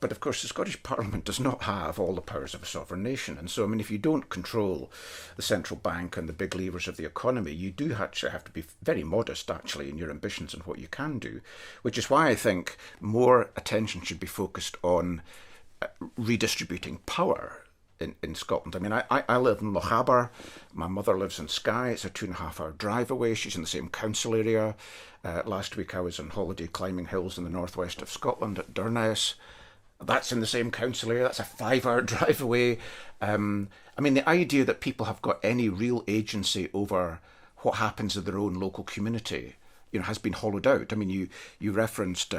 But of course, the Scottish Parliament does not have all the powers of a sovereign nation. And so, I mean, if you don't control the central bank and the big levers of the economy, you do actually have to be very modest, actually, in your ambitions and what you can do, which is why I think more attention should be focused on redistributing power in Scotland. I mean, I live in Lochaber. My mother lives in Skye. It's a 2.5-hour drive away. She's in the same council area. Last week I was on holiday climbing hills in the northwest of Scotland at Durness. That's in the same council area. That's a 5-hour drive away. I mean, the idea that people have got any real agency over what happens in their own local community, has been hollowed out. I mean, you referenced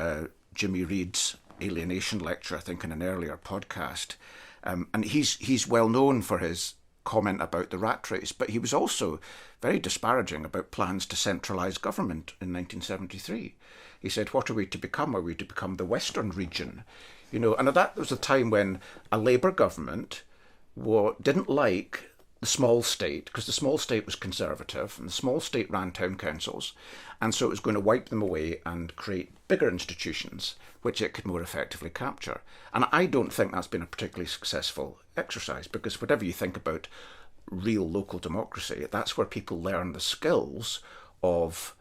Jimmy Reid's alienation lecture, I think, in an earlier podcast. And he's well known for his comment about the rat race, but he was also very disparaging about plans to centralise government in 1973. He said, what are we to become? Are we to become the Western region? And that was a time when a Labour government didn't like the small state, because the small state was conservative and the small state ran town councils, and so it was going to wipe them away and create bigger institutions which it could more effectively capture. And I don't think that's been a particularly successful exercise, because whatever you think about real local democracy, that's where people learn the skills of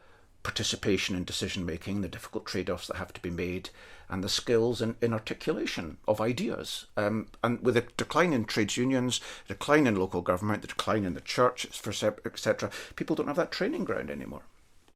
participation in decision making, the difficult trade-offs that have to be made, and the skills in articulation of ideas. And with a decline in trades unions, decline in local government, the decline in the church, etc., people don't have that training ground anymore.